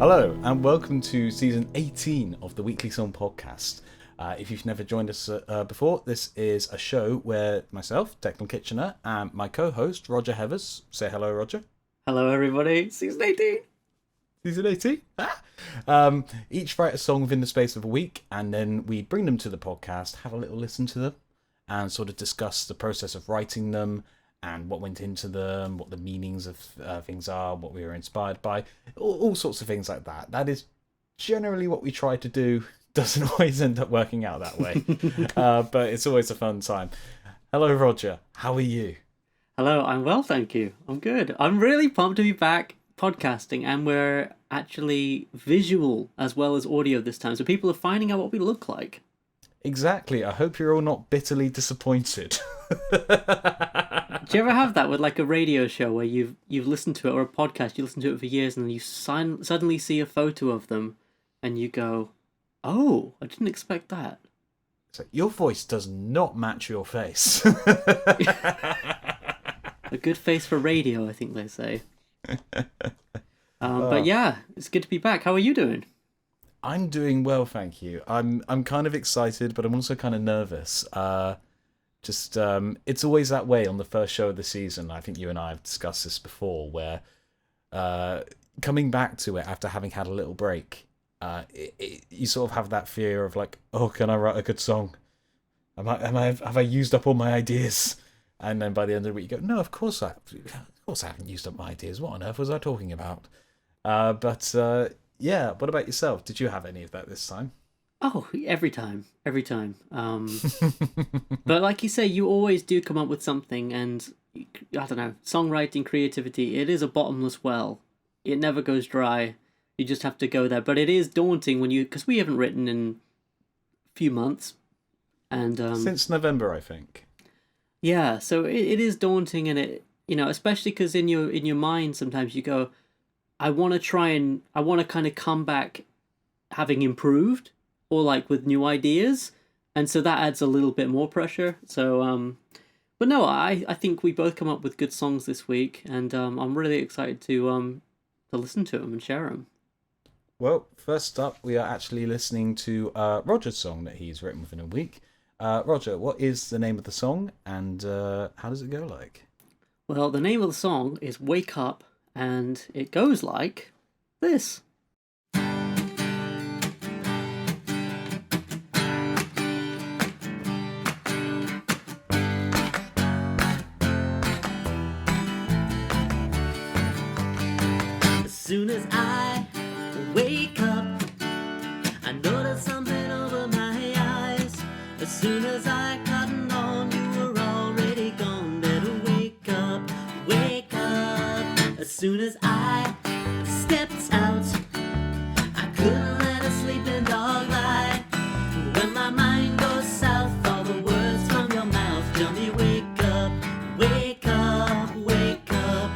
Hello, and welcome to season 18 of the Weekly Song Podcast. If you've never joined us before, this is a show where myself, Declan Kitchener, and my co-host, Roger Heavers. Say hello, Roger. Hello, everybody. Season 18. Season 18? Each write a song within the space of a week, and then we bring them to the podcast, have a little listen to them, and sort of discuss the process of writing them, and what went into them, what the meanings of things are, what we were inspired by, all sorts of things like that. That is generally what we try to do. Doesn't always end up working out that way, but it's always a fun time. Hello, Roger. How are you? Hello, I'm well, thank you. I'm good. I'm really pumped to be back podcasting, and we're actually visual as well as audio this time, so people are finding out what we look like. Exactly. I hope you're all not bitterly disappointed. Do you ever have that with like a radio show where you've listened to it, or a podcast, you listen to it for years, and then you suddenly see a photo of them and you go, oh, I didn't expect that. So your voice does not match your face. A good face for radio, I think they say. But yeah, it's good to be back. How are you doing? I'm doing well, thank you. I'm kind of excited, but I'm also kind of nervous. It's always that way on the first show of the season. I think you and I have discussed this before, where coming back to it after having had a little break, you sort of have that fear of like, oh, can I write a good song? Have I used up all my ideas? And then by the end of the week, you go, no, of course I haven't used up my ideas. What on earth was I talking about? Yeah. What about yourself? Did you have any of that this time? Oh, every time. But like you say, you always do come up with something, and I don't know, songwriting, creativity, it is a bottomless well. It never goes dry. You just have to go there. But it is daunting because we haven't written in a few months. And since November, I think. Yeah, so it is daunting, and it, especially because in your mind sometimes you go, I want to kind of come back having improved, or like with new ideas, and so that adds a little bit more pressure. So, but no, I think we both come up with good songs this week, and I'm really excited to listen to them and share them. Well, first up, we are actually listening to Roger's song that he's written within a week. Roger, what is the name of the song, and how does it go like? Well, the name of the song is Wake Up, and it goes like this. As soon as I wake up, I notice something over my eyes. As soon as I cottoned on, you were already gone. Better wake up, wake up. As soon as I stepped out, I couldn't let a sleeping dog lie. When my mind goes south, all the words from your mouth tell me wake up, wake up, wake up.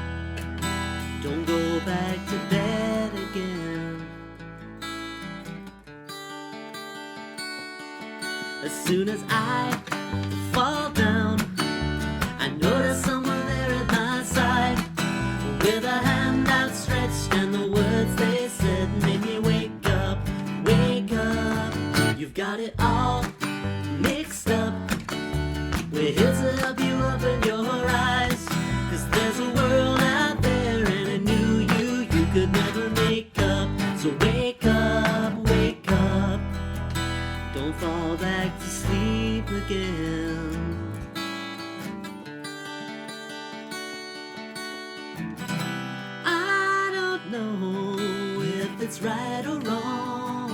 Don't go back to bed again. As soon as I fall down, I notice someone there at my side, with a hand outstretched, and the words they said made me wake up, wake up. You've got it all mixed up. We're here to help you open your eyes, 'cause there's a world out there, and I knew you could never make up. So wake up, wake up. Don't fall back to sleep again. I don't know if it's right or wrong.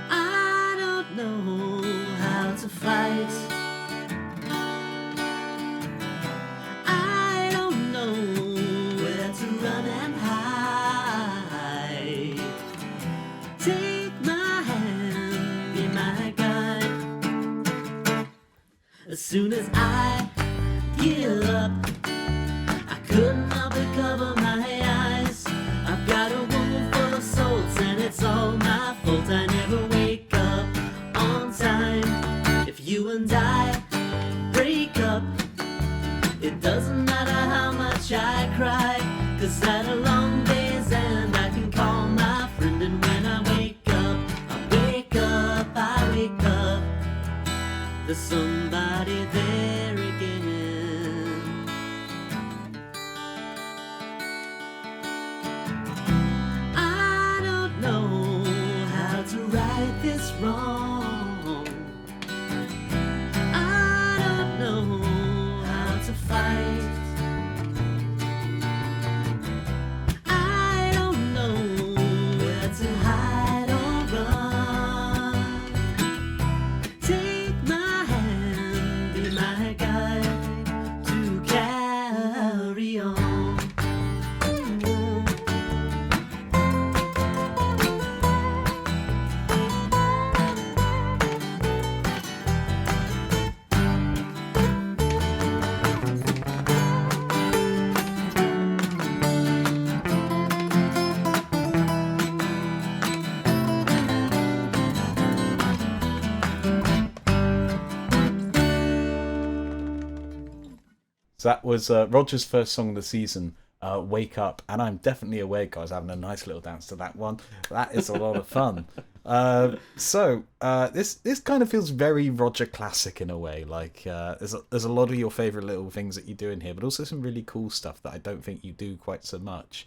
I don't know how to fight. I don't know where to run and hide. Take my hand, be my guide. As soon as I get up, I couldn't help but cover my eyes. I've got a woman full of souls, and it's all my fault. I never wake up on time. If you and I break up, it doesn't matter how much I cry, 'cause at a long day's end there's somebody there again. I don't know how to right this wrong. I don't know how to fight. I don't know where to hide or run. Take my hand, be my guide to carry on. So that was Roger's first song of the season, Wake Up. And I'm definitely awake. I was having a nice little dance to that one. That is a lot of fun. This kind of feels very Roger classic in a way. Like there's a lot of your favourite little things that you do in here, but also some really cool stuff that I don't think you do quite so much.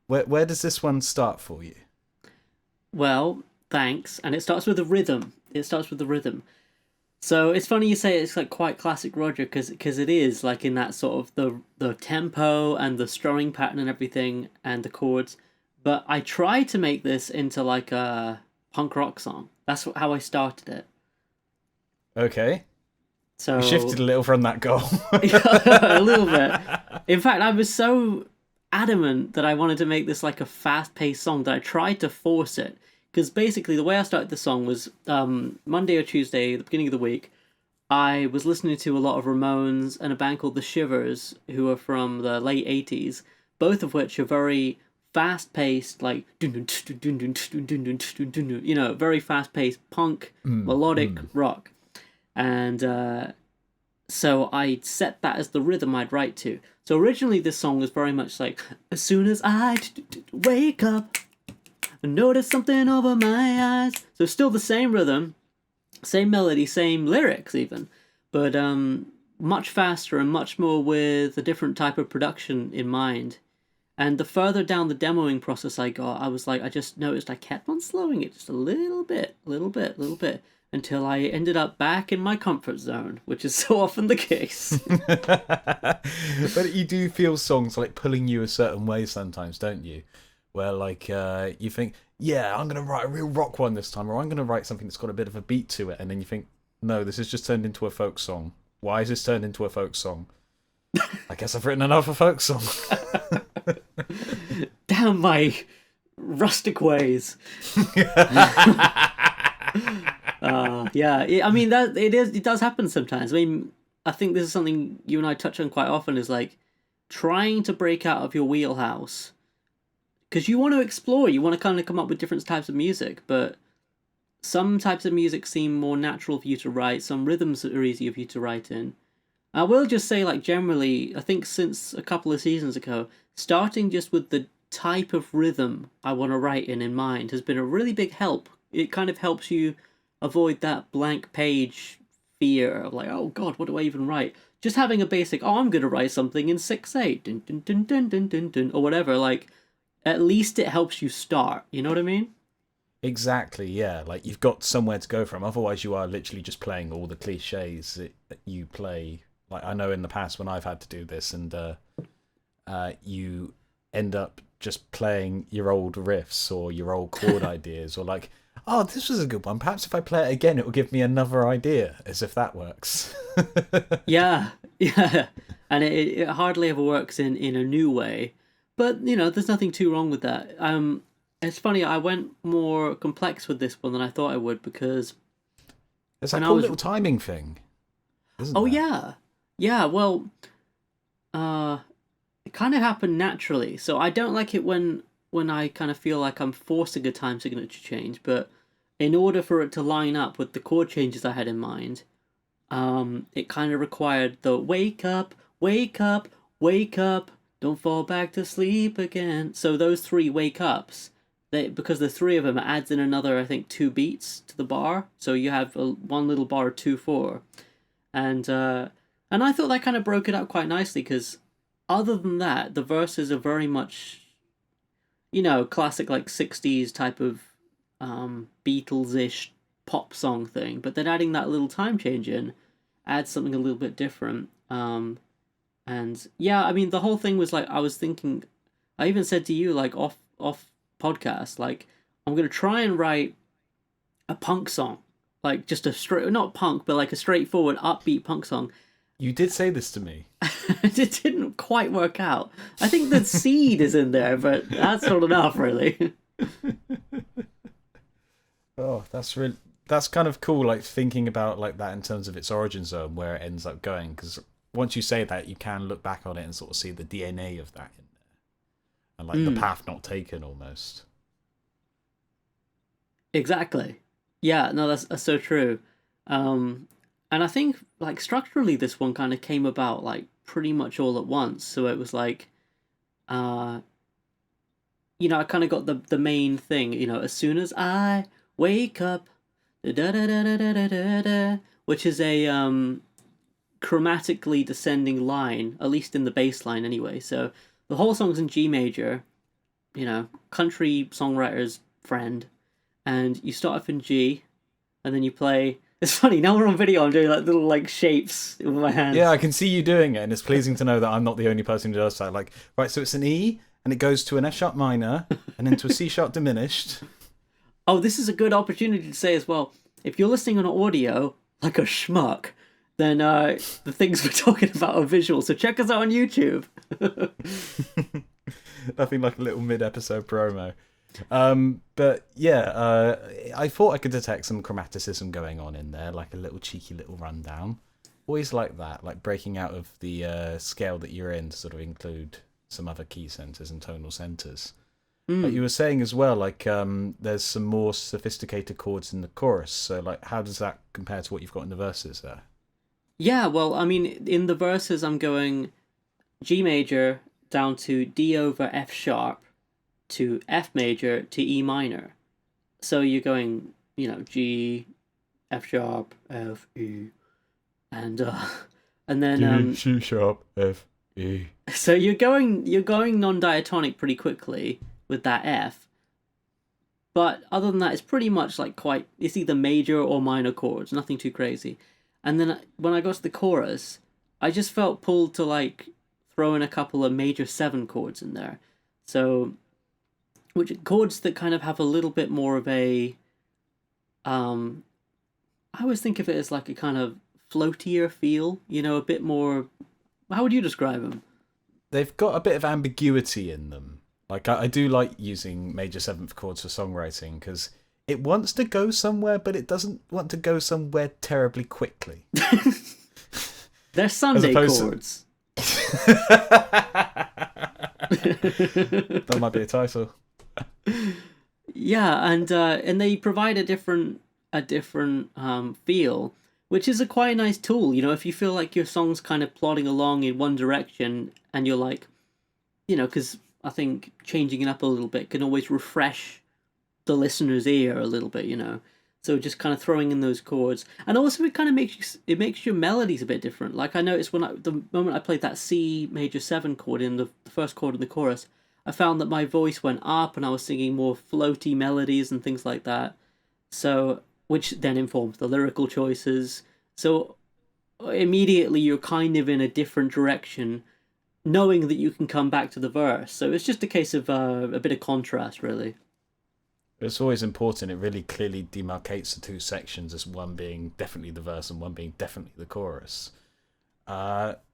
Where does this one start for you? Well, thanks. And it starts with a rhythm. So it's funny you say it's like quite classic Roger, because it is, like, in that sort of the tempo and the strumming pattern and everything and the chords. But I tried to make this into like a punk rock song. That's how I started it. Okay. So you shifted a little from that goal. A little bit. In fact, I was so adamant that I wanted to make this like a fast-paced song that I tried to force it. Because basically the way I started the song was Monday or Tuesday, the beginning of the week, I was listening to a lot of Ramones and a band called The Shivers, who are from the late 80s, both of which are very fast-paced, like, you know, very fast-paced punk, melodic rock. And so I set that as the rhythm I'd write to. So originally this song was very much like, as soon as I wake up, I notice something over my eyes. So still the same rhythm, same melody, same lyrics even, but much faster and much more with a different type of production in mind. And the further down the demoing process I got, I was like, I just noticed I kept on slowing it just a little bit, until I ended up back in my comfort zone, which is so often the case. But you do feel songs like pulling you a certain way sometimes, don't you? Where like you think, yeah, I'm going to write a real rock one this time, or I'm going to write something that's got a bit of a beat to it, and then you think, no, this has just turned into a folk song. Why has this turned into a folk song? I guess I've written another folk song. Damn my rustic ways. I mean, it does happen sometimes. I mean, I think this is something you and I touch on quite often, is like trying to break out of your wheelhouse. Because you want to explore, you want to kind of come up with different types of music, but some types of music seem more natural for you to write, some rhythms are easier for you to write in. I will just say, like, generally, I think since a couple of seasons ago, starting just with the type of rhythm I want to write in mind has been a really big help. It kind of helps you avoid that blank page fear of like, oh god, what do I even write? Just having a basic, oh, I'm going to write something in 6/8, dun, dun, dun, dun, dun, dun, dun, or whatever, like, at least it helps you start, you know what I mean? Exactly, yeah. Like, you've got somewhere to go from. Otherwise, you are literally just playing all the cliches that you play. Like, I know in the past when I've had to do this, and you end up just playing your old riffs or your old chord ideas, or like, oh, this was a good one. Perhaps if I play it again, it will give me another idea, as if that works. Yeah. And it hardly ever works in a new way. But, you know, there's nothing too wrong with that. It's funny, I went more complex with this one than I thought I would, because It's a cool little timing thing, isn't it? Yeah. Yeah, well, it kind of happened naturally. So I don't like it when I kind of feel like I'm forcing a time signature change, but in order for it to line up with the chord changes I had in mind, it kind of required the wake up, wake up, wake up, don't fall back to sleep again. So those three wake ups, because the three of them, adds in another, I think, 2 beats to the bar. So you have one little bar 2/4, And I thought that kind of broke it up quite nicely, because other than that, the verses are very much, classic like 60s type of Beatles-ish pop song thing, but then adding that little time change in adds something a little bit different. And yeah, I mean, the whole thing was like, I was thinking, I even said to you, like, off podcast, like, I'm gonna try and write a punk song, like just a straight, not punk, but like a straightforward upbeat punk song. You did say this to me. It didn't quite work out. I think the seed is in there, but that's not enough, really. Oh, that's kind of cool. Like thinking about like that in terms of its origin zone, where it ends up going. Because once you say that, you can look back on it and sort of see the DNA of that in there, and like the path not taken almost. Exactly. Yeah, no, that's so true. And I think like structurally, this one kind of came about like pretty much all at once. So it was like, uh, I kind of got the main thing. As soon as I wake up, da da da da da da da da, which is a chromatically descending line, at least in the bass line anyway. So the whole song's in G major, country songwriter's friend, and you start off in G, and then you play. It's funny, now we're on video, I'm doing like little like shapes with my hands. Yeah, I can see you doing it, and it's pleasing to know that I'm not the only person who does that. Like, right, so it's an E, and it goes to an F sharp minor, and then to a C sharp diminished. Oh, this is a good opportunity to say as well, if you're listening on audio, like a schmuck, then the things we're talking about are visual, so check us out on YouTube. Nothing like a little mid-episode promo. But yeah, I thought I could detect some chromaticism going on in there, like a little cheeky little rundown. Always like that, like breaking out of the scale that you're in to sort of include some other key centers and tonal centers. But you were saying as well, like there's some more sophisticated chords in the chorus. So like, how does that compare to what you've got in the verses there? Yeah, well, I mean, in the verses, I'm going G major down to D over F sharp to F major to E minor. So you're going, G, F sharp, F, E, and then C sharp, F, E. So you're going non-diatonic pretty quickly with that F. But other than that, it's pretty much like it's either major or minor chords, nothing too crazy. And then when I got to the chorus, I just felt pulled to like throw in a couple of major 7 chords in there. So, which chords that kind of have a little bit more of a, I always think of it as like a kind of floatier feel, a bit more, how would you describe them? They've got a bit of ambiguity in them. Like I do like using major 7th chords for songwriting because it wants to go somewhere, but it doesn't want to go somewhere terribly quickly. They're Sunday chords. That might be a title. Yeah, and they provide a different feel, which is a quite nice tool. If you feel like your song's kind of plodding along in one direction, and you're like, because I think changing it up a little bit can always refresh the listener's ear a little bit, So just kind of throwing in those chords, and also it kind of makes your melodies a bit different. Like I noticed the moment I played that C major 7 chord in the first chord in the chorus, I found that my voice went up and I was singing more floaty melodies and things like that. So, which then informs the lyrical choices. So immediately you're kind of in a different direction, knowing that you can come back to the verse. So it's just a case of a bit of contrast, really. It's always important. It really clearly demarcates the two sections as one being definitely the verse and one being definitely the chorus.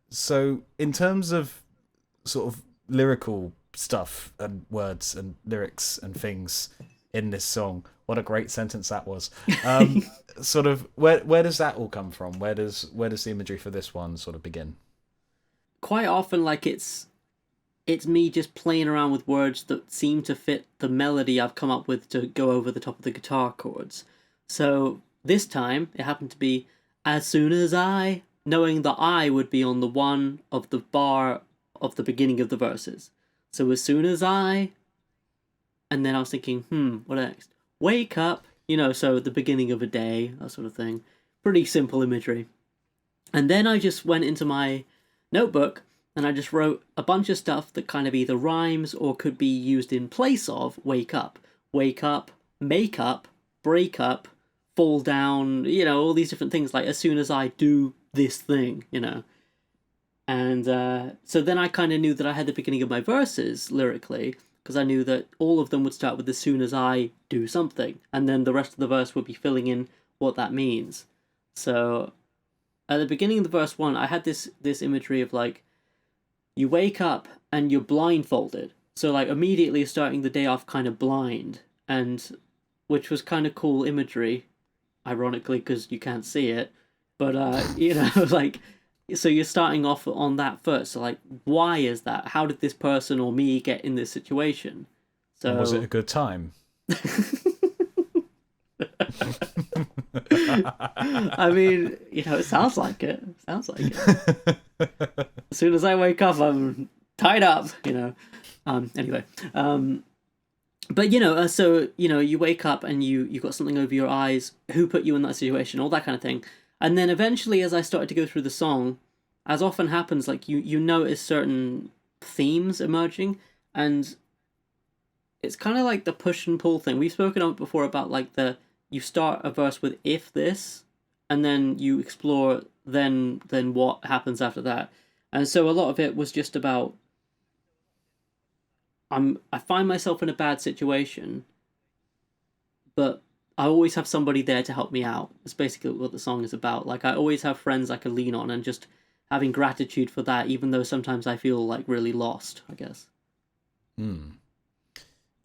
So in terms of sort of lyrical stuff and words and lyrics and things in this song, what a great sentence that was. Sort of where does that all come from? Where does the imagery for this one sort of begin? Quite often, like it's me just playing around with words that seem to fit the melody I've come up with to go over the top of the guitar chords. So this time it happened to be as soon as I, knowing the I would be on the one of the bar of the beginning of the verses. So as soon as I, and then I was thinking, what next? Wake up, so at the beginning of a day, that sort of thing. Pretty simple imagery. And then I just went into my notebook and I just wrote a bunch of stuff that kind of either rhymes or could be used in place of wake up, make up, break up, fall down, all these different things, like as soon as I do this thing, And so then I kind of knew that I had the beginning of my verses lyrically, because I knew that all of them would start with as soon as I do something, and then the rest of the verse would be filling in what that means. So at the beginning of the verse 1, I had this imagery of like, you wake up and you're blindfolded. So like immediately starting the day off kind of blind, and which was kind of cool imagery, ironically, because you can't see it. But, like, so you're starting off on that first. So like, why is that? How did this person or me get in this situation? So And was it a good time? I mean, it sounds like it. As soon as I wake up, I'm tied up, Anyway. But, so, you wake up and you got something over your eyes. Who put you in that situation? All that kind of thing. And then eventually, as I started to go through the song, as often happens, like, you notice certain themes emerging. And it's kind of like the push and pull thing. We've spoken of it before about, like, you start a verse with if this, and then you explore then what happens after that. And so a lot of it was just about, I find myself in a bad situation, but I always have somebody there to help me out. That's basically what the song is about. Like, I always have friends I can lean on, and just having gratitude for that, even though sometimes I feel like really lost, I guess.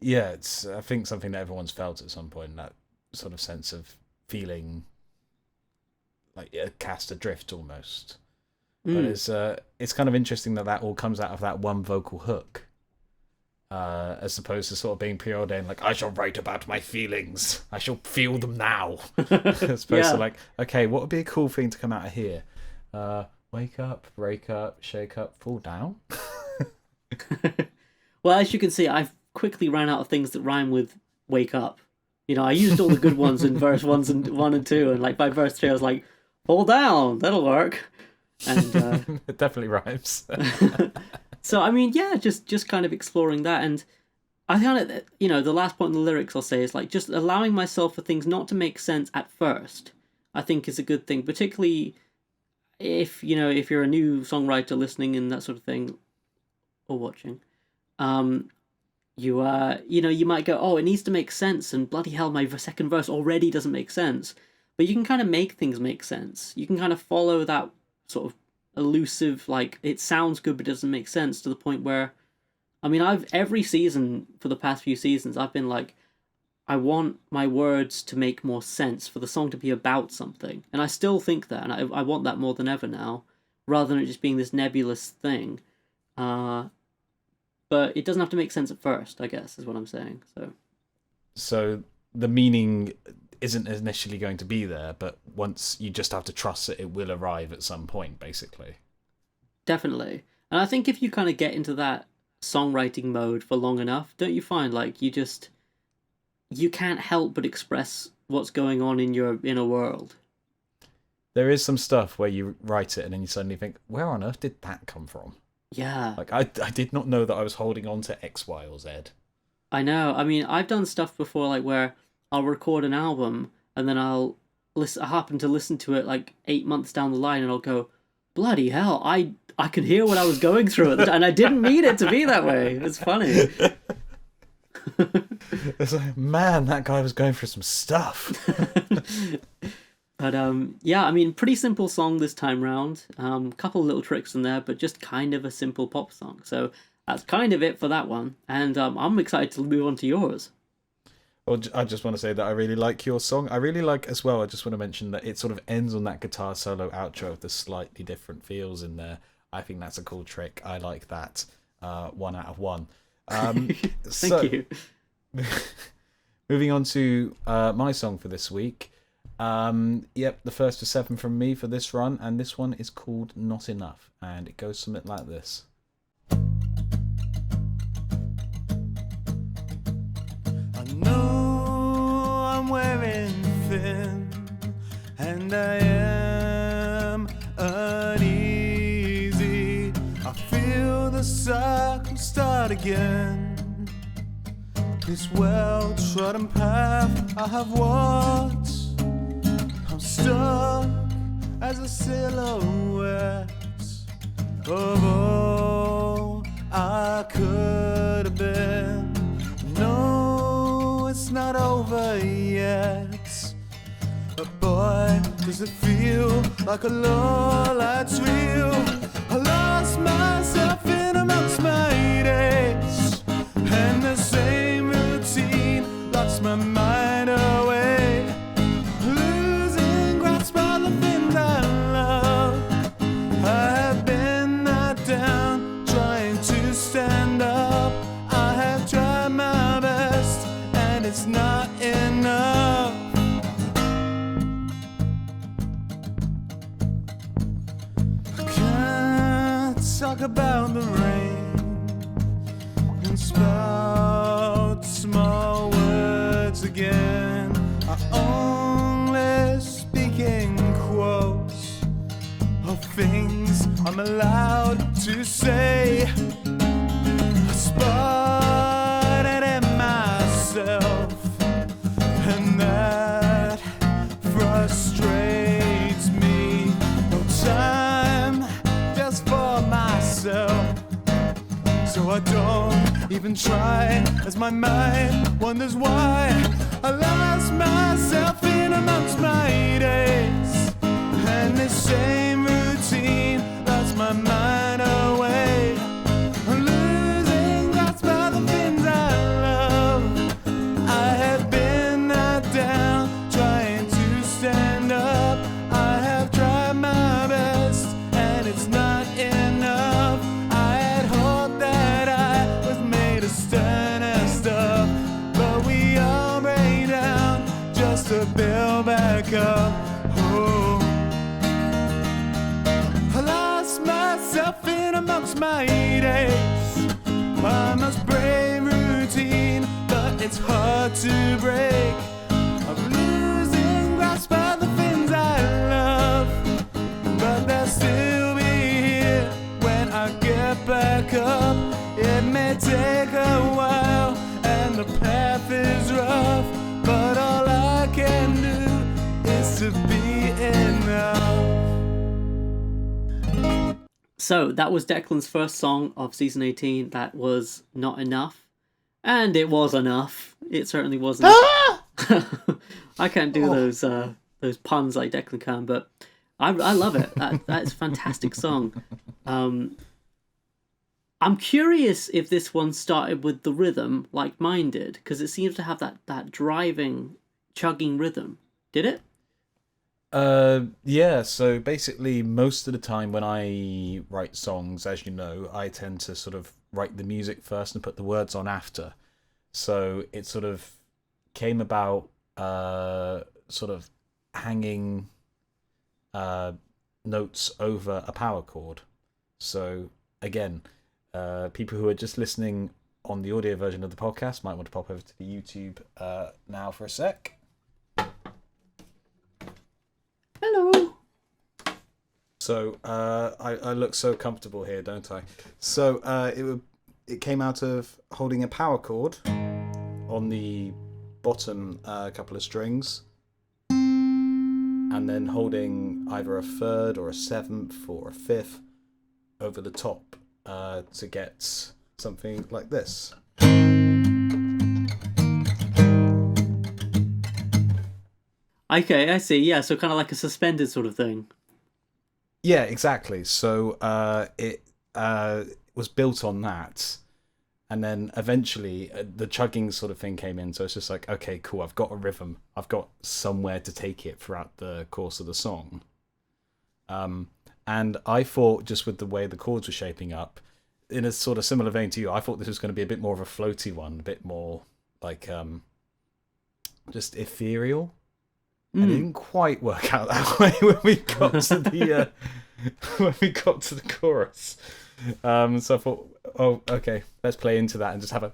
Yeah, it's, I think, something that everyone's felt at some point, that sort of sense of feeling like cast adrift almost. But it's kind of interesting that all comes out of that one vocal hook, as opposed to sort of being preordained, like, I shall write about my feelings, I shall feel them now. As opposed to like, okay, what would be a cool thing to come out of here? Wake up, break up, shake up, fall down. Well, as you can see, I've quickly ran out of things that rhyme with wake up. I used all the good ones in verse 1 and 2, and like by verse 3 I was like, fall down, that'll work. And it definitely rhymes. So I mean, yeah, just kind of exploring that. And I found it, the last point in the lyrics I'll say is like, just allowing myself for things not to make sense at first, I think is a good thing, particularly if you're a new songwriter listening and that sort of thing, or watching. You might go, oh, it needs to make sense, and bloody hell, my second verse already doesn't make sense. But you can kind of make things make sense. You can kind of follow that sort of elusive, like, it sounds good but it doesn't make sense, to the point where, I mean, every season for the past few seasons, I've been like, I want my words to make more sense, for the song to be about something. And I still think that, and I want that more than ever now, rather than it just being this nebulous thing. But it doesn't have to make sense at first, I guess, is what I'm saying. So the meaning isn't initially going to be there, but once you just have to trust that it will arrive at some point, basically. Definitely. And I think if you kind of get into that songwriting mode for long enough, don't you find, like, you can't help but express what's going on in your inner world? There is some stuff where you write it and then you suddenly think, where on earth did that come from? Yeah. Like, I did not know that I was holding on to X, Y, or Z. I know. I mean, I've done stuff before, like, where I'll record an album and then I happen to listen to it, like, 8 months down the line, and I'll go, bloody hell, I could hear what I was going through at the time, and I didn't mean it to be that way. It's funny. It's like, man, that guy was going through some stuff. But yeah, I mean, pretty simple song this time round. Couple little tricks in there, but just kind of a simple pop song. So that's kind of it for that one. And I'm excited to move on to yours. Well, I just want to say that I really like your song. I really like as well, I just want to mention that it sort of ends on that guitar solo outro with the slightly different feels in there. I think that's a cool trick. I like that. 1 out of 1. Thank you. Moving on to my song for this week. Yep, the first of 7 from me for this run, and this one is called Not Enough, and it goes something like this. I know I'm wearing thin, and I am start again. This well-trodden path I have walked, I'm stuck as a silhouette of all I could have been. No, it's not over yet. But boy, does it feel like a law that's real. I lost myself in amongst my days, and the same routine locks my mind away. Losing grasp on the things I love. I have been knocked down, trying to stand up. I have tried my best, and it's not enough. Talk about the rain and spout small words again. I only speak in quotes of things I'm allowed to say. I spotted in myself, and that frustrates me. No time just for myself, so I don't even try, as my mind wonders why I lost myself in amongst my days, and this same routine lost my mind away. I'm losing grasp by the things I love. I have been knocked down, trying to stand up. I have tried my best, and it's not enough. I had hoped that I was made of sterner stuff, but we all break down just to build back up. Oh, I lost myself in amongst my days. I must break routine, but it's hard to break. I'm losing grasp by the things I love, but they'll still be here when I get back up. It may take a while, and the path is rough, but all I can do is to be enough. So that was Declan's first song of season 18. That was Not Enough. And it was enough. It certainly wasn't. I can't do those puns like Declan can, but I love it. That's a fantastic song. I'm curious if this one started with the rhythm like mine did, because it seems to have that driving, chugging rhythm. Did it? Yeah, so basically most of the time when I write songs, as you know, I tend to sort of write the music first and put the words on after. So it sort of came about sort of hanging notes over a power chord. So again, people who are just listening on the audio version of the podcast might want to pop over to the YouTube now for a sec. Hello. So I look so comfortable here, don't I? So it came out of holding a power chord on the bottom couple of strings, and then holding either a third or a seventh or a fifth over the top to get something like this. Okay, I see. Yeah, so kind of like a suspended sort of thing. Yeah, exactly. So it was built on that, and then eventually the chugging sort of thing came in. So it's just like, okay, cool. I've got a rhythm. I've got somewhere to take it throughout the course of the song. And I thought, just with the way the chords were shaping up, in a sort of similar vein to you, I thought this was going to be a bit more of a floaty one, a bit more like just ethereal. And it didn't quite work out that way when we got to the chorus. So I thought, oh, okay, let's play into that and just have a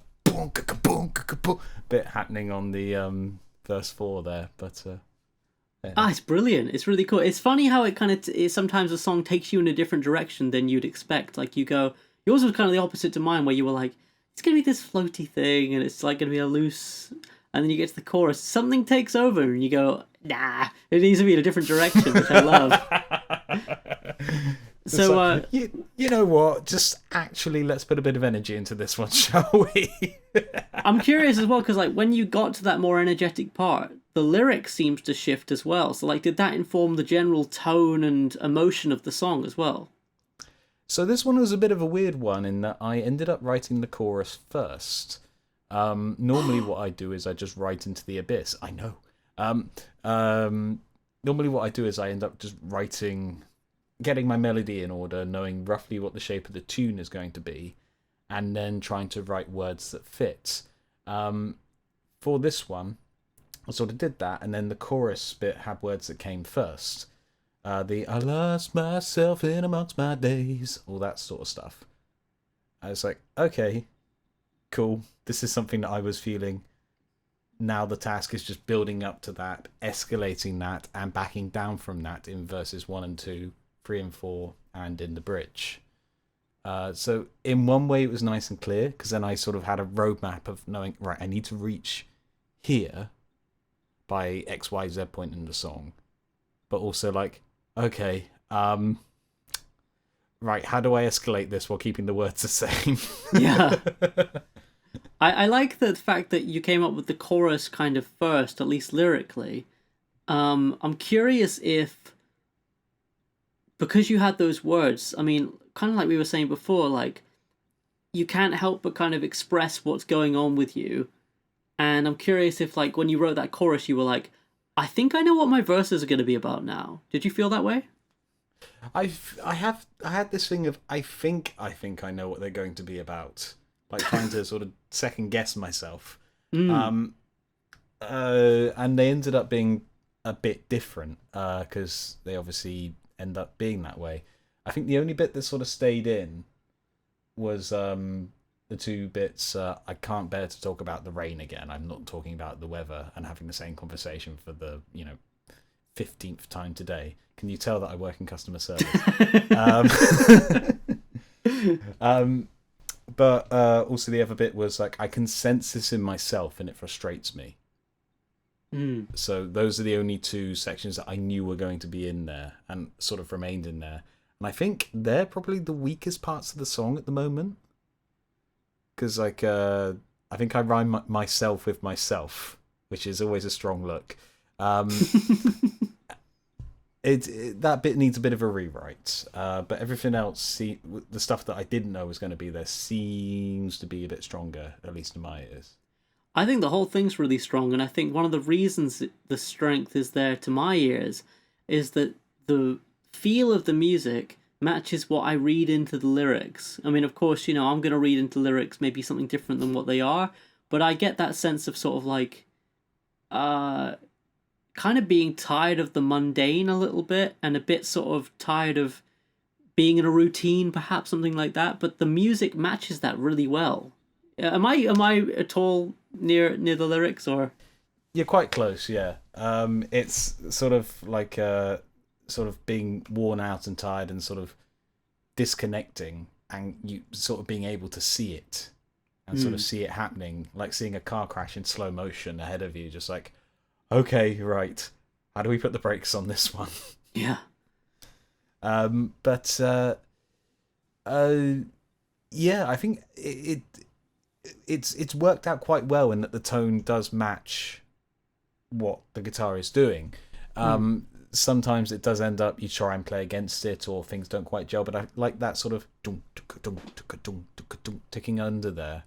bit happening on the verse 4 there. But yeah. It's brilliant. It's really cool. It's funny how it kind of sometimes a song takes you in a different direction than you'd expect. Like yours was kind of the opposite to mine, where you were like, it's gonna be this floaty thing, and it's like gonna be a loose. And then you get to the chorus, something takes over, and you go, nah, it needs to be in a different direction, which I love. So, like, you know what? Just actually, let's put a bit of energy into this one, shall we? I'm curious as well, because like when you got to that more energetic part, the lyrics seems to shift as well. So like, did that inform the general tone and emotion of the song as well? So this one was a bit of a weird one in that I ended up writing the chorus first. Normally what I do is I just write into the abyss. I know. Normally what I do is I end up just getting my melody in order, knowing roughly what the shape of the tune is going to be, and then trying to write words that fit. For this one, I sort of did that, and then the chorus bit had words that came first. I lost myself in amongst my days, all that sort of stuff. I was like, okay, cool. This is something that I was feeling. Now the task is just building up to that, escalating that, and backing down from that in verses 1 and 2, 3 and 4, and in the bridge. So in one way it was nice and clear, because then I sort of had a roadmap of knowing, right, I need to reach here by XYZ point in the song. But also like, okay, right, how do I escalate this while keeping the words the same? Yeah. I like the fact that you came up with the chorus kind of first, at least lyrically. I'm curious if, because you had those words, I mean, kind of like we were saying before, like, you can't help but kind of express what's going on with you. And I'm curious if, like, when you wrote that chorus, you were like, I think I know what my verses are going to be about now. Did you feel that way? I had this thing of I think I know what they're going to be about, like trying to sort of second guess myself. And they ended up being a bit different because they obviously end up being that way. I think the only bit that sort of stayed in was the two bits. I can't bear to talk about the rain again. I'm not talking about the weather and having the same conversation for the 15th time today. Can you tell that I work in customer service? But also the other bit was like I can sense this in myself and it frustrates me. So those are the only two sections that I knew were going to be in there and sort of remained in there. And I think they're probably the weakest parts of the song at the moment. Because like I think I rhyme myself with myself, which is always a strong look. That bit needs a bit of a rewrite, but everything else, the stuff that I didn't know was going to be there, seems to be a bit stronger, at least in my ears. I think the whole thing's really strong, and I think one of the reasons the strength is there to my ears is that the feel of the music matches what I read into the lyrics. I mean, of course, I'm going to read into lyrics maybe something different than what they are, but I get that sense of sort of like kind of being tired of the mundane a little bit and a bit sort of tired of being in a routine, perhaps something like that. But the music matches that really well. Am I at all near the lyrics, or? You're quite close, yeah. It's sort of like sort of being worn out and tired and sort of disconnecting, and you sort of being able to see it and sort of see it happening, like seeing a car crash in slow motion ahead of you, just like, okay, right, how do we put the brakes on this one? Yeah. But yeah, I think it's worked out quite well in that the tone does match what the guitar is doing. Sometimes it does end up you try and play against it or things don't quite gel, but I like that sort of ticking under there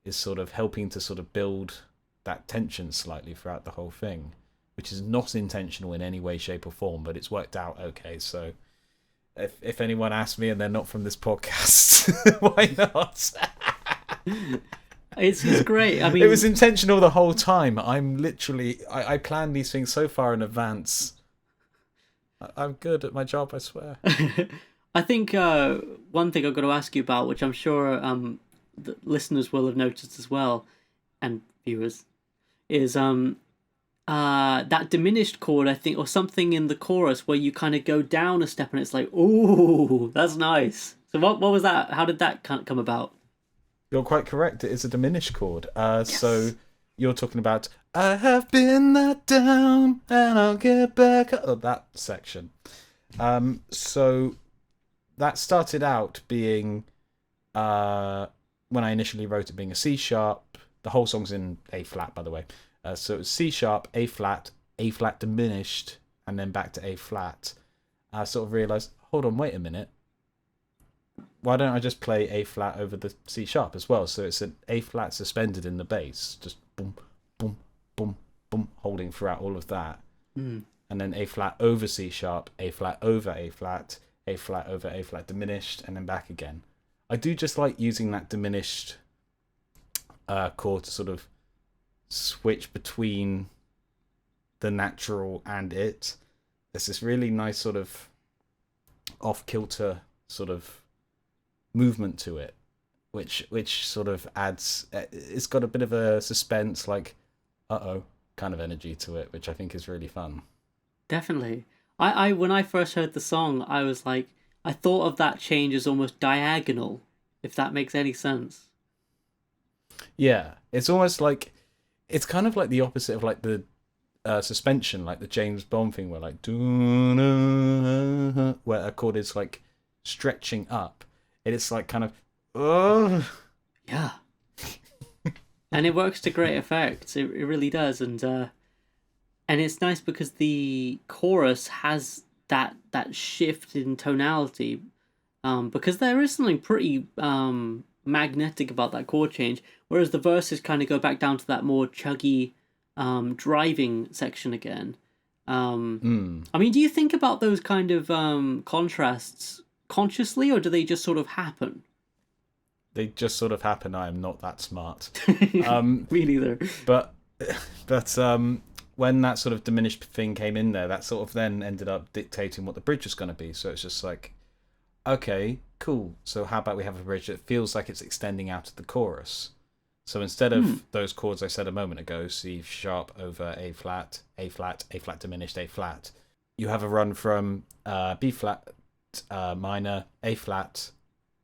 is sort of helping to sort of build that tension slightly throughout the whole thing, which is not intentional in any way, shape or form, but it's worked out okay. So if anyone asks me and they're not from this podcast, why not? It's great. I mean, it was intentional the whole time. I plan these things so far in advance. I'm good at my job, I swear. I think one thing I've got to ask you about, which I'm sure the listeners will have noticed as well, and viewers, is that diminished chord, I think, or something in the chorus where you kind of go down a step and it's like, ooh, that's nice. So what was that? How did that come about? You're quite correct. It is a diminished chord. Yes. So you're talking about I have been let down and I'll get back up. Oh, that section. So that started out being when I initially wrote it being a C sharp. The whole song's in A flat, by the way. So it was C sharp, A flat diminished, and then back to A flat. I sort of realised, hold on, wait a minute. Why don't I just play A flat over the C sharp as well? So it's an A flat suspended in the bass, just boom, boom, boom, boom, holding throughout all of that. And then A flat over C sharp, A flat over A flat over A flat diminished, and then back again. I do just like using that diminished chord to sort of switch between the natural and it. There's this really nice sort of off-kilter sort of movement to it, which sort of adds, it's got a bit of a suspense, like kind of energy to it, which I think is really fun. Definitely. I when I first heard the song, I was like, I thought of that change as almost diagonal, if that makes any sense. Yeah, it's almost like, it's kind of like the opposite of like the suspension, like the James Bond thing, where like where a chord is like stretching up. It's like kind of Yeah. And it works to great effect. It really does, and it's nice because the chorus has that shift in tonality, because there is something pretty magnetic about that chord change, whereas the verses kind of go back down to that more chuggy driving section again. I mean, do you think about those kind of contrasts consciously, or do they just sort of happen? They just sort of happen. I am not that smart. Me neither. But when that sort of diminished thing came in there, that sort of then ended up dictating what the bridge was going to be. So it's just like, okay, cool. So how about we have a bridge that feels like it's extending out of the chorus? So instead of those chords I said a moment ago, C sharp over A flat diminished, A flat, you have a run from B flat minor, A flat,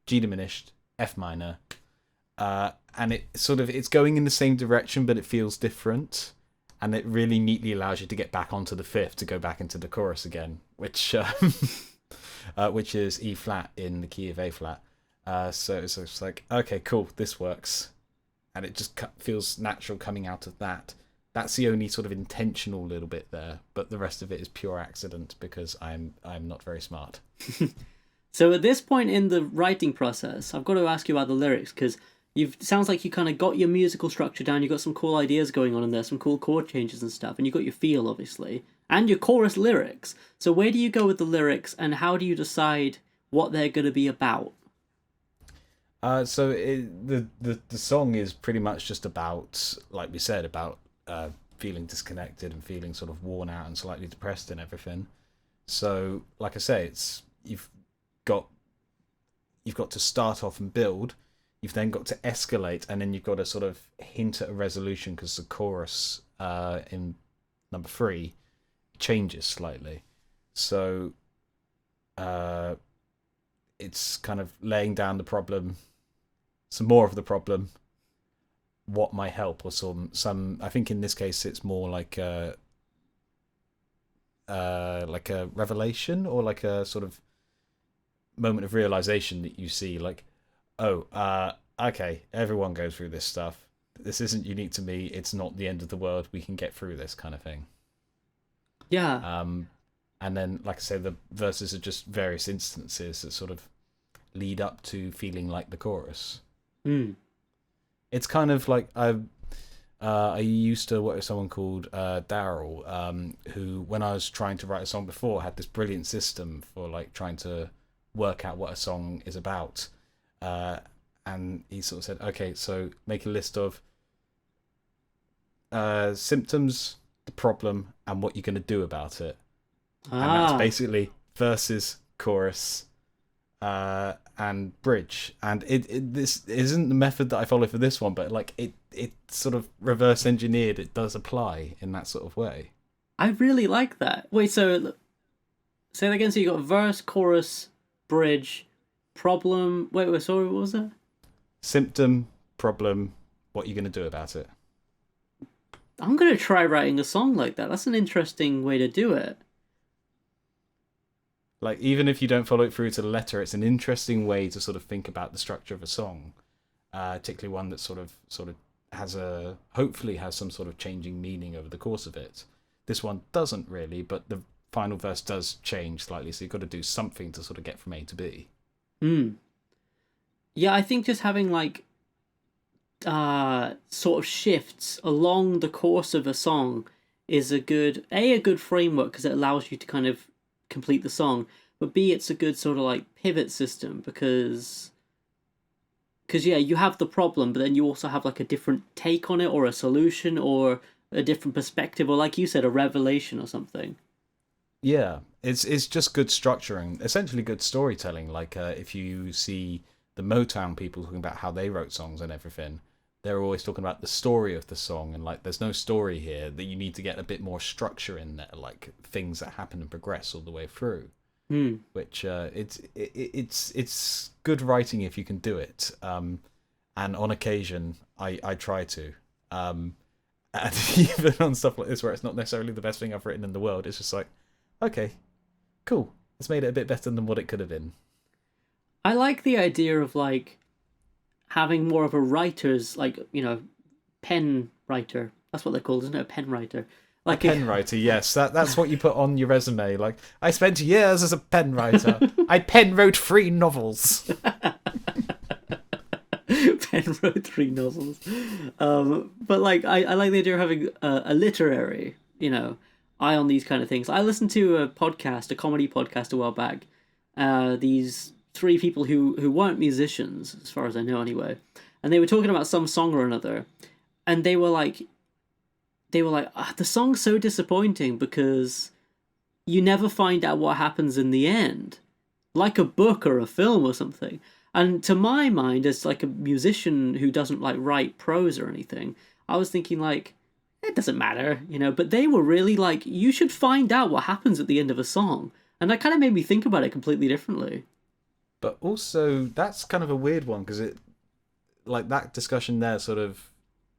G diminished, F minor, and it's going in the same direction, but it feels different, and it really neatly allows you to get back onto the fifth to go back into the chorus again, which is E flat in the key of A flat. So it's like, okay, cool, this works, and it just feels natural coming out of that. That's the only sort of intentional little bit there, but the rest of it is pure accident because I'm not very smart. So at this point in the writing process, I've got to ask you about the lyrics, because sounds like you kind of got your musical structure down, you got some cool ideas going on in there, some cool chord changes and stuff, and you got your feel, obviously, and your chorus lyrics. So where do you go with the lyrics, and how do you decide what they're going to be about? So the song is pretty much just about, like we said, about feeling disconnected and feeling sort of worn out and slightly depressed and everything. So, like I say, you've got to start off and build. You've then got to escalate, and then you've got to sort of hint at a resolution, because the chorus in number 3 changes slightly. So it's kind of laying down the problem, some more of the problem, what might help, or some. I think in this case it's more like a revelation, or like a sort of moment of realization that you see, like, okay, everyone goes through this stuff. This isn't unique to me. It's not the end of the world. We can get through this, kind of thing. Yeah. And then, like I say, the verses are just various instances that sort of lead up to feeling like the chorus. It's kind of like I used to work with someone called Daryl, who, when I was trying to write a song before, had this brilliant system for like trying to work out what a song is about. And he sort of said, okay, so make a list of symptoms, the problem, and what you're going to do about it. And that's basically verses, chorus, and bridge. And this isn't the method that I follow for this one, but like it sort of reverse engineered. It does apply in that sort of way. I really like that. Wait, so say that again. So you got verse, chorus, bridge, problem. Wait, sorry, what was that? Symptom, problem. What are you going to do about it? I'm going to try writing a song like that. That's an interesting way to do it. Like, even if you don't follow it through to the letter, it's an interesting way to sort of think about the structure of a song, particularly one that sort of hopefully has some sort of changing meaning over the course of it. This one doesn't really, but the final verse does change slightly, so you've got to do something to sort of get from A to B. Yeah, I think just having like sort of shifts along the course of a song is a good framework because it allows you to kind of complete the song, but B, it's a good sort of like pivot system because yeah, you have the problem, but then you also have like a different take on it or a solution or a different perspective or, like you said, a revelation or something. Yeah, it's just good structuring, essentially good storytelling. Like if you see the Motown people talking about how they wrote songs and everything, they're always talking about the story of the song, and like there's no story here, that you need to get a bit more structure in there, like things that happen and progress all the way through. Which it's good writing if you can do it. And on occasion, I try to. And even on stuff like this, where it's not necessarily the best thing I've written in the world, it's just like, okay, cool. It's made it a bit better than what it could have been. I like the idea of like having more of a writer's, like, you know, pen writer. That's what they're called, isn't it? A pen writer. Like a pen writer, yes. That's what you put on your resume. Like, I spent years as a pen writer. I pen wrote 3 novels. Pen wrote 3 novels. But like, I like the idea of having a literary, you know, eye on these kind of things. I listened to a comedy podcast a while back. These 3 people who weren't musicians, as far as I know anyway, and they were talking about some song or another, and they were like, the song's so disappointing because you never find out what happens in the end, like a book or a film or something. And to my mind, as like a musician who doesn't like write prose or anything, I was thinking like, it doesn't matter, you know. But they were really like, you should find out what happens at the end of a song, and that kind of made me think about it completely differently. But also, that's kind of a weird one because it, like that discussion there, sort of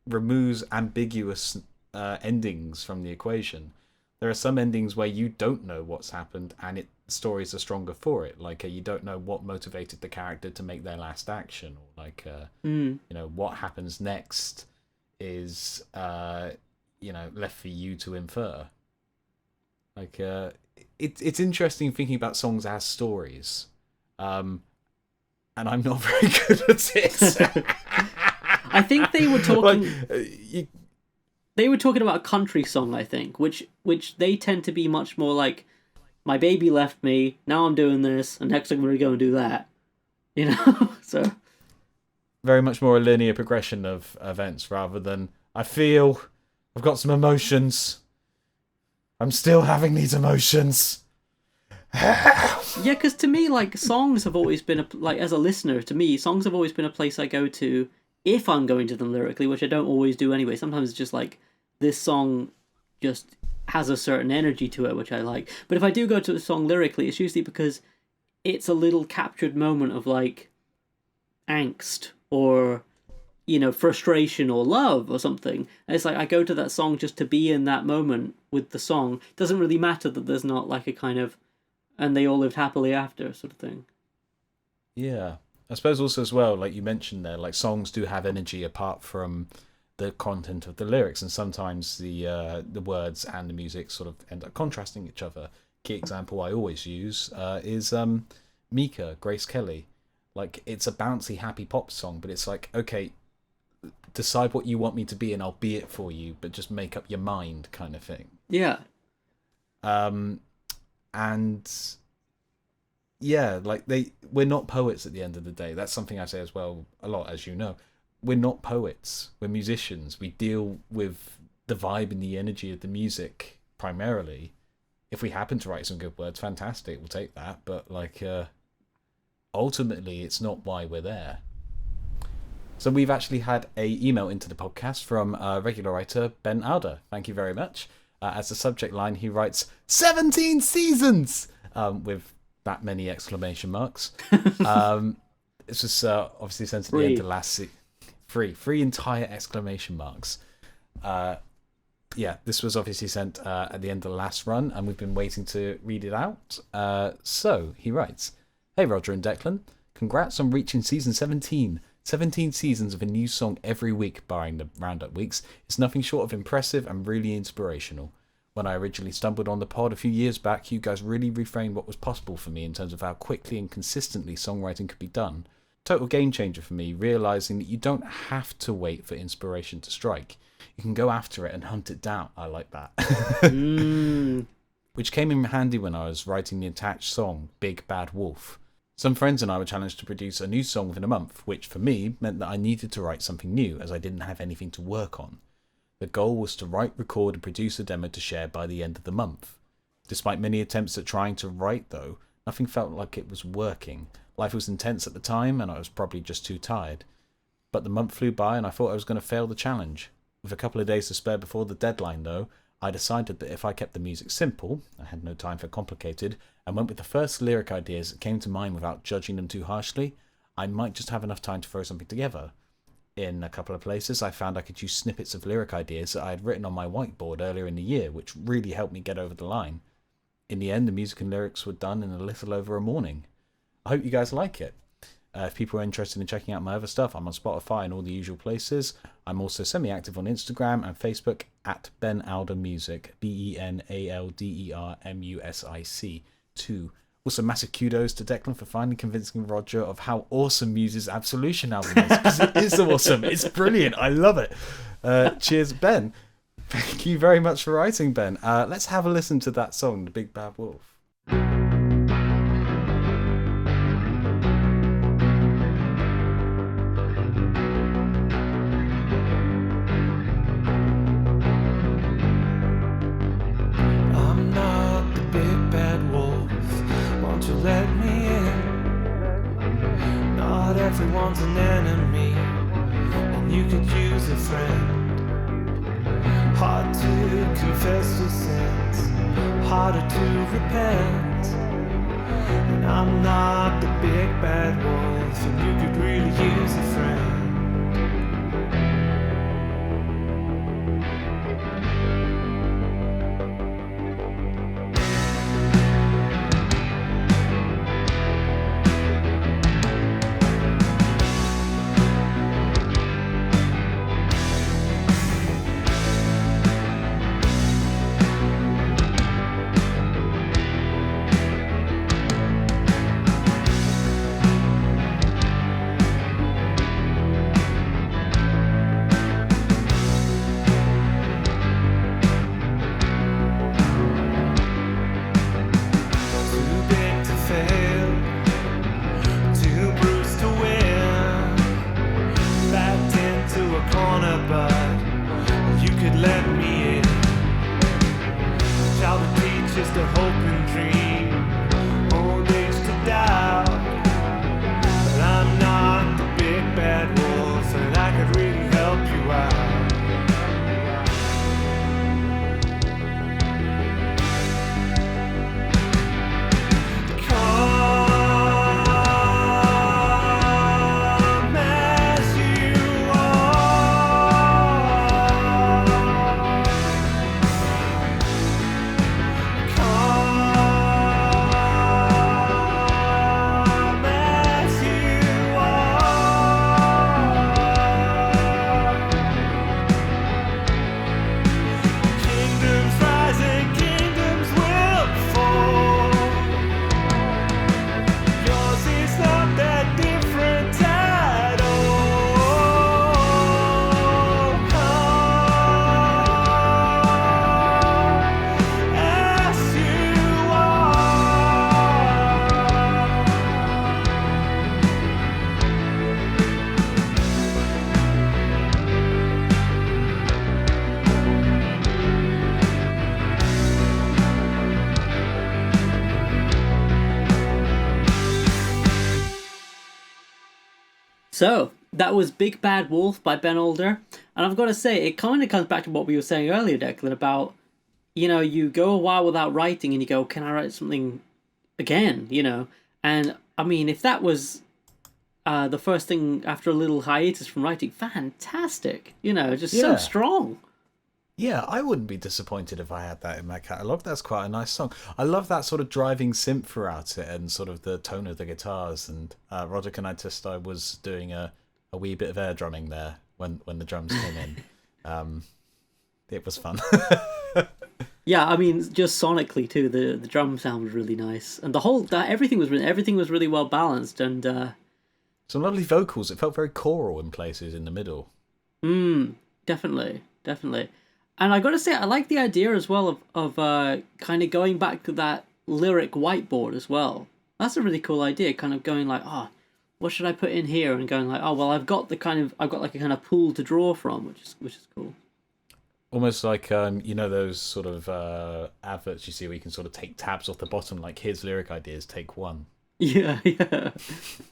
removes ambiguous endings from the equation. There are some endings where you don't know what's happened, and stories are stronger for it. Like you don't know what motivated the character to make their last action, or like you know, what happens next is you know, left for you to infer. Like it's interesting thinking about songs as stories, and I'm not very good at it. I think they were talking. Like, they were talking about a country song, I think, which they tend to be much more like, my baby left me, now I'm doing this, and next I'm going to go and do that. You know? So very much more a linear progression of events rather than, I feel I've got some emotions. I'm still having these emotions. Yeah, because to me, like, songs have always been, like, as a listener, to me, songs have always been a place I go to if I'm going to them lyrically, which I don't always do anyway. Sometimes it's just like, this song just has a certain energy to it, which I like. But if I do go to the song lyrically, it's usually because it's a little captured moment of like angst or, you know, frustration or love or something. And it's like I go to that song just to be in that moment with the song. It doesn't really matter that there's not like a kind of, and they all lived happily after sort of thing. Yeah. I suppose also as well, like you mentioned there, like songs do have energy apart from the content of the lyrics, and sometimes the words and the music sort of end up contrasting each other. Key example I always use is Mika, Grace Kelly. Like, it's a bouncy, happy pop song, but it's like, okay, decide what you want me to be and I'll be it for you, but just make up your mind kind of thing. Yeah. And yeah, like we're not poets at the end of the day. That's something I say as well a lot, as you know. We're not poets. We're musicians. We deal with the vibe and the energy of the music primarily. If we happen to write some good words, fantastic. We'll take that. But like, ultimately, it's not why we're there. So we've actually had a email into the podcast from regular writer Ben Alder. Thank you very much. As a subject line, he writes 17 seasons with that many exclamation marks. This was obviously sent at the end of last season. Three entire exclamation marks. Yeah, this was obviously sent at the end of the last run, and we've been waiting to read it out. So he writes, "Hey Roger and Declan, congrats on reaching season 17. 17 seasons of a new song every week, barring the roundup weeks. It's nothing short of impressive and really inspirational. When I originally stumbled on the pod a few years back, you guys really reframed what was possible for me in terms of how quickly and consistently songwriting could be done. Total game changer for me, realising that you don't have to wait for inspiration to strike. You can go after it and hunt it down." I like that. Which came in handy when I was writing the attached song, Big Bad Wolf. Some friends and I were challenged to produce a new song within a month, which for me meant that I needed to write something new as I didn't have anything to work on. The goal was to write, record and produce a demo to share by the end of the month. Despite many attempts at trying to write though, nothing felt like it was working. Life was intense at the time and I was probably just too tired. But the month flew by and I thought I was going to fail the challenge. With a couple of days to spare before the deadline though, I decided that if I kept the music simple, I had no time for complicated, and went with the first lyric ideas that came to mind without judging them too harshly, I might just have enough time to throw something together. In a couple of places, I found I could use snippets of lyric ideas that I had written on my whiteboard earlier in the year, which really helped me get over the line. In the end, the music and lyrics were done in a little over a morning. I hope you guys like it. If people are interested in checking out my other stuff, I'm on Spotify and all the usual places. I'm also semi-active on Instagram and Facebook at Ben Alder Music, BenAldermusic 2. Also, massive kudos to Declan for finally convincing Roger of how awesome Muse's Absolution album is, because it is awesome. It's brilliant. I love it. Cheers, Ben. Thank you very much for writing, Ben. Let's have a listen to that song, The Big Bad Wolf. Let me in. Not everyone's an enemy, and you could use a friend. Hard to confess your sins, harder to repent. And I'm not the big bad wolf, and you could really use a friend. So, that was Big Bad Wolf by Ben Alder. And I've got to say, it kind of comes back to what we were saying earlier, Declan, about, you know, you go a while without writing and you go, can I write something again, you know? And, I mean, if that was the first thing after a little hiatus from writing, fantastic. Just so strong. Yeah, I wouldn't be disappointed if I had that in my catalogue. That's quite a nice song. I love that sort of driving synth throughout it and sort of the tone of the guitars. And Roger can attest I was doing a wee bit of air drumming there when the drums came in. It was fun. Yeah, I mean, just sonically too, the drum sound was really nice, and everything was really well balanced, and some lovely vocals. It felt very choral in places in the middle. Definitely. And I got to say, I like the idea as well of kind of going back to that lyric whiteboard as well. That's a really cool idea. Kind of going like, what should I put in here? And going like, well, I've got like a kind of pool to draw from, which is cool. Almost like those sort of adverts you see where you can sort of take tabs off the bottom, like here's lyric ideas, take one. Yeah,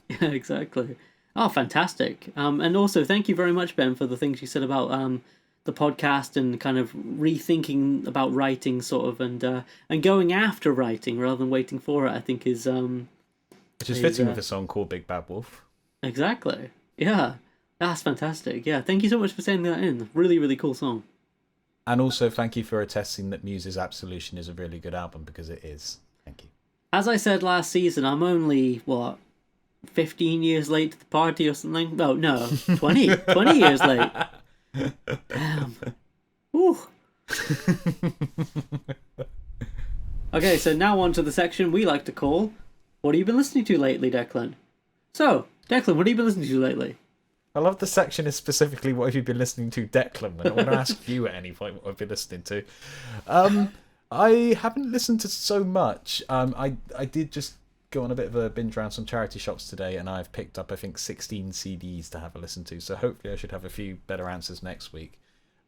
exactly. Oh, fantastic. And also, thank you very much, Ben, for the things you said about the podcast and kind of rethinking about writing, sort of, and going after writing rather than waiting for it. I think is which is fitting with a song called Big Bad Wolf. Exactly. Yeah, that's fantastic. Yeah, thank you so much for sending that in. Really, really cool song. And also, thank you for attesting that Muse's Absolution is a really good album, because it is. Thank you. As I said last season, I'm only 15 years late to the party or something. No, 20 years late. Damn. Whew. Okay, so now on to the section we like to call, what have you been listening to lately, Declan? So, Declan, what have you been listening to lately? I love the section is specifically what have you been listening to, Declan, when I want to ask you at any point what I've been listening to. I haven't listened to so much. I did just go on a bit of a binge around some charity shops today, and I've picked up, I think, 16 CDs to have a listen to, so hopefully I should have a few better answers next week.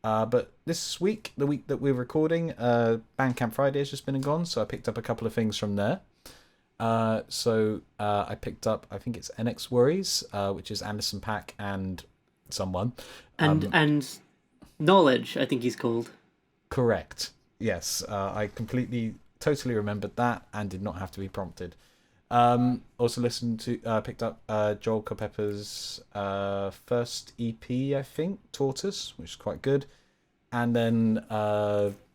But this week, the week that we're recording, Bandcamp Friday has just been and gone, so I picked up a couple of things from there. I picked up, I think it's NX Worries, which is Anderson .Paak and someone. And Knowledge, I think he's called. Correct. Yes, I totally remembered that and did not have to be prompted. Also picked up Joel Culpepper's first EP, I think, Tortoise, which is quite good. And then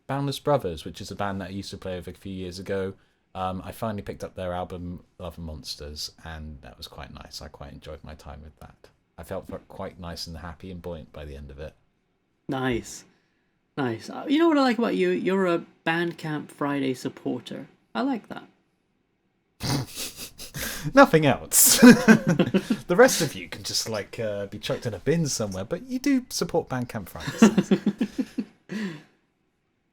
Boundless Brothers, which is a band that I used to play with a few years ago. I finally picked up their album Love and Monsters, and that was quite nice. I quite enjoyed my time with that. I felt quite nice and happy and buoyant by the end of it. Nice. You know what I like about you? You're a Bandcamp Friday supporter. I like that. Nothing else. The rest of you can just be chucked in a bin somewhere, but you do support Bandcamp Fridays.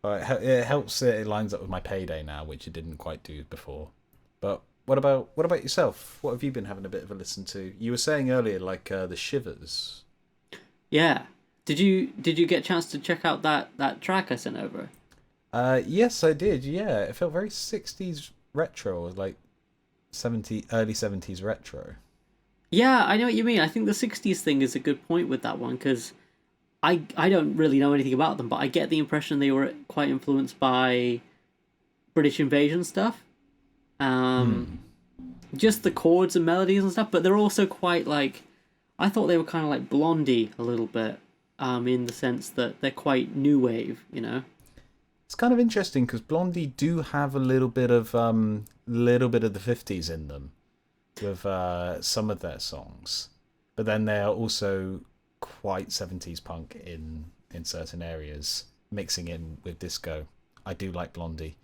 It helps. It lines up with my payday now, which it didn't quite do before. But what about yourself? What have you been having a bit of a listen to? You were saying earlier, the Shivers. Yeah. Did you get a chance to check out that track I sent over? Yes, I did. Yeah, it felt very 60s retro, early 70s retro. Yeah, I know what you mean. I think the 60s thing is a good point with that one, because I don't really know anything about them, but I get the impression they were quite influenced by British invasion stuff. Just the chords and melodies and stuff, but they're also quite I thought they were kind of like Blondie a little bit, in the sense that they're quite new wave, you know? It's kind of interesting because Blondie do have a little bit of the 50s in them with some of their songs, but then they are also quite 70s punk in certain areas, mixing in with disco. I do like Blondie.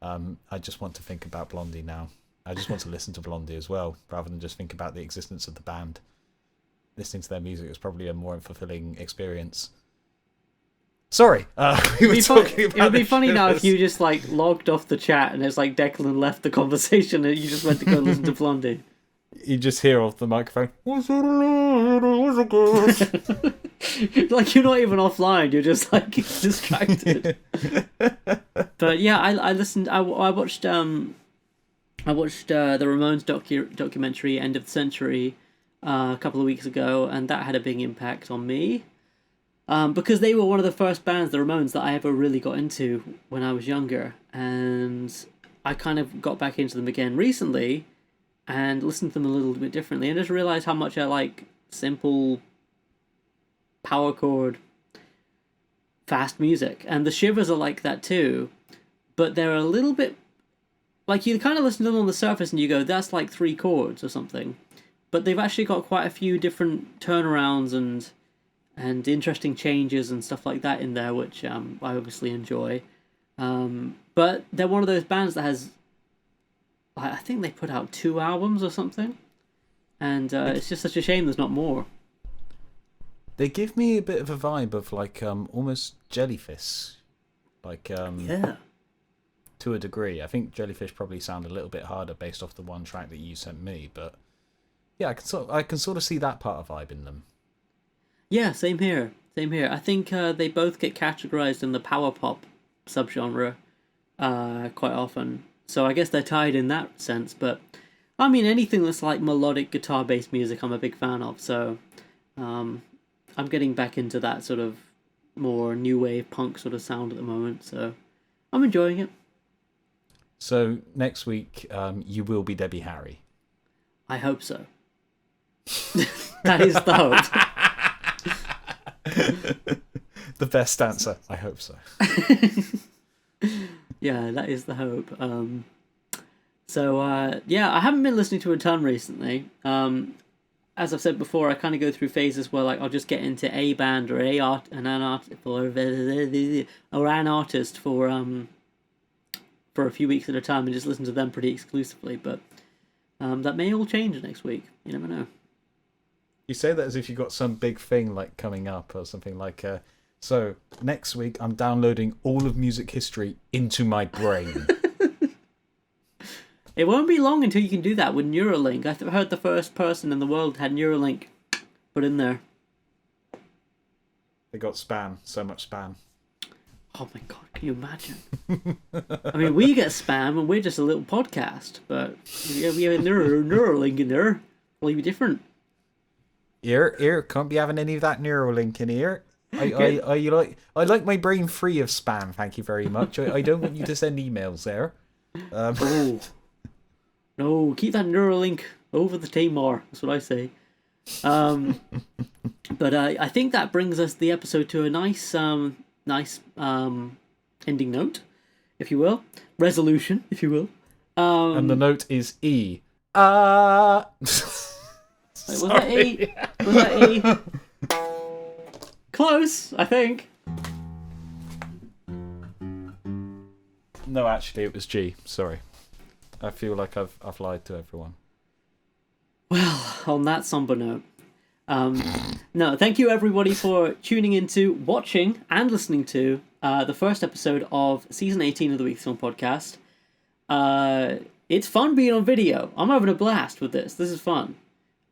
I just want to think about Blondie now. I just want to listen to Blondie as well, rather than just think about the existence of the band. Listening to their music is probably a more fulfilling experience. Sorry, we were talking about. It would be funny now if you just logged off the chat and it's Declan left the conversation and you just went to go and listen to Blondie. You just hear off the microphone, you're not even offline, you're just distracted. But yeah, I listened. I watched the Ramones documentary End of the Century a couple of weeks ago, and that had a big impact on me, because they were one of the first bands, the Ramones, that I ever really got into when I was younger, and I kind of got back into them again recently. and listen to them a little bit differently, and just realize how much I like simple power chord fast music. And the Shivers are like that too, but they're a little bit like, you kind of listen to them on the surface and you go, that's like 3 chords or something, but they've actually got quite a few different turnarounds and interesting changes and stuff like that in there, which I obviously enjoy. But they're one of those bands that has, I think they put out 2 albums or something, and it's just such a shame there's not more. They give me a bit of a vibe of like almost Jellyfish, like Yeah. to a degree. I think Jellyfish probably sound a little bit harder based off the one track that you sent me, but yeah, I can sort of see that part of vibe in them. Yeah, same here. Same here. I think they both get categorized in the power pop subgenre quite often. So I guess they're tied in that sense. But I mean, anything that's like melodic guitar-based music, I'm a big fan of. So I'm getting back into that sort of more new wave punk sort of sound at the moment. So I'm enjoying it. So next week, you will be Debbie Harry. I hope so. That is the hope. The best answer. I hope so. Yeah, that is the hope. Yeah, I haven't been listening to a ton recently. As I've said before, I kind of go through phases where like I'll just get into a band or an artist for a few weeks at a time and just listen to them pretty exclusively. But that may all change next week. You never know. You say that as if you've got some big thing like coming up or something like. So next week, I'm downloading all of music history into my brain. It won't be long until you can do that with Neuralink. I heard the first person in the world had Neuralink put in there. They got spam, so much spam. Oh my god, can you imagine? I mean, we get spam and we're just a little podcast, but we have a Neuralink in there. Will be different. Here, can't be having any of that Neuralink in here. I like my brain free of spam, thank you very much. I don't want you to send emails there. Oh. No, keep that Neuralink over the Tamar. That's what I say. But I think that brings us the episode to a nice ending note, if you will. Resolution, if you will. And the note is E. Wait, was that E? Was that E? Close, I think. No, actually, it was G. Sorry. I feel like I've lied to everyone. Well, on that somber note, no, thank you everybody for tuning into, watching, and listening to the first episode of season 18 of the Weekly Song Podcast. It's fun being on video. I'm having a blast with this. This is fun.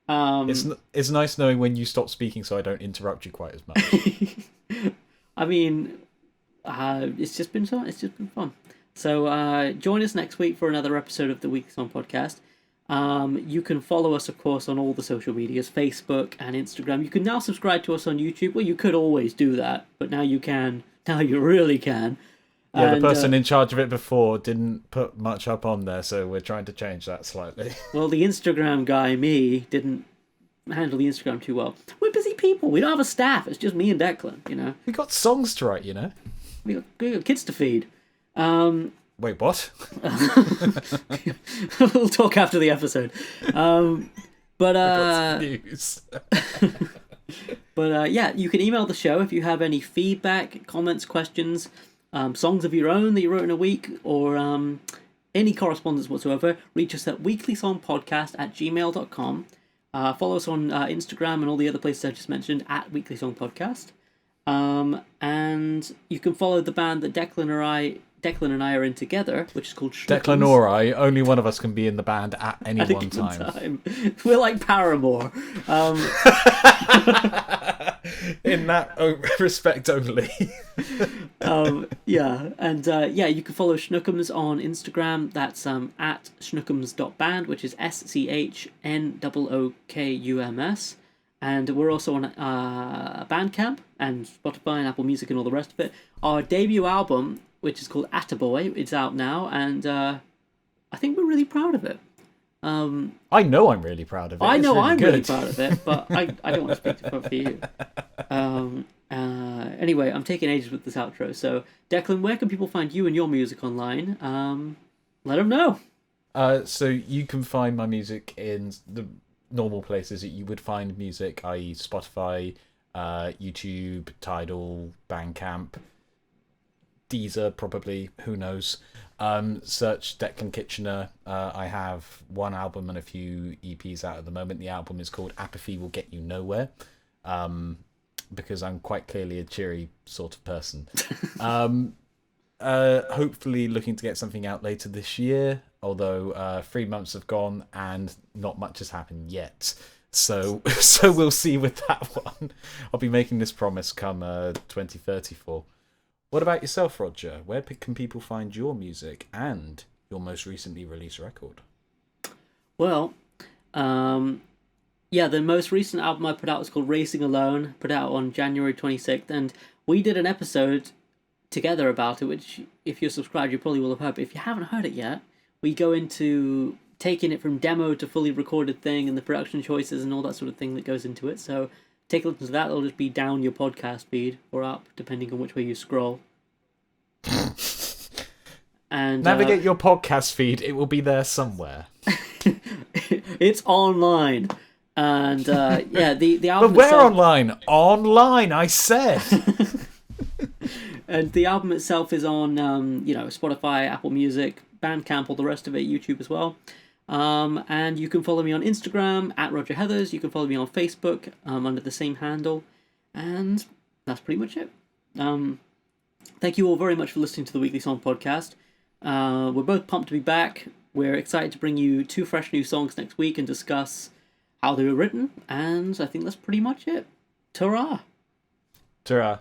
It's nice knowing when you stop speaking, so I don't interrupt you quite as much. I mean, it's just been fun. It's just been fun. So join us next week for another episode of the Weekly Song Podcast. You can follow us, of course, on all the social medias, Facebook and Instagram. You can now subscribe to us on YouTube. Well, you could always do that, but now you can. Now you really can. Yeah, the person in charge of it before didn't put much up on there, so we're trying to change that slightly. Well, the Instagram guy, me, didn't handle the Instagram too well. We're busy people. We don't have a staff. It's just me and Declan, you know. We got songs to write, you know. We got kids to feed. Wait, what? We'll talk after the episode. News. But yeah, you can email the show if you have any feedback, comments, questions, songs of your own that you wrote in a week, or any correspondence whatsoever. Reach us at weeklysongpodcast@gmail.com. Follow us on Instagram and all the other places I just mentioned at Weekly Song Podcast. And you can follow the band that Declan and I are in together, which is called Schnookums. Declan or I, only one of us can be in the band at any one time. We're like Paramore. In that respect only. Yeah, and you can follow Schnookums on Instagram. That's at schnookums.band, which is SCHNOOKUMS. And we're also on Bandcamp and Spotify and Apple Music and all the rest of it. Our debut album, which is called Attaboy, it's out now, and I think we're really proud of it. I know I'm really proud of it. I It's know really I'm good. really proud of it, but I don't want to speak for you. Anyway, I'm taking ages with this outro. So, Declan, where can people find you and your music online? Let them know. So you can find my music in the normal places that you would find music, i.e. Spotify, YouTube, Tidal, Bandcamp, Deezer, probably, who knows. Search Declan Kitchener. I have one album and a few EPs out at the moment. The album is called Apathy Will Get You Nowhere, because I'm quite clearly a cheery sort of person. Hopefully looking to get something out later this year, although 3 months have gone and not much has happened yet. So we'll see with that one. I'll be making this promise come 2034. What about yourself, Roger? Where can people find your music and your most recently released record? Well, yeah, the most recent album I put out was called Racing Alone, put out on January 26th, and we did an episode together about it, which, if you're subscribed, you probably will have heard, but if you haven't heard it yet, we go into taking it from demo to fully recorded thing and the production choices and all that sort of thing that goes into it, so take a listen to that. It'll just be down your podcast feed or up, depending on which way you scroll. And navigate your podcast feed. It will be there somewhere. It's online. And yeah, the album. But where itself, online? Online, I said. And the album itself is on Spotify, Apple Music, Bandcamp, all the rest of it, YouTube as well. And you can follow me on Instagram at Roger Heathers. You can follow me on Facebook under the same handle. And that's pretty much it. Thank you all very much for listening to the Weekly Song Podcast. We're both pumped to be back. We're excited to bring you 2 fresh new songs next week and discuss how they were written. And I think that's pretty much it. Ta-ra! Ta-ra.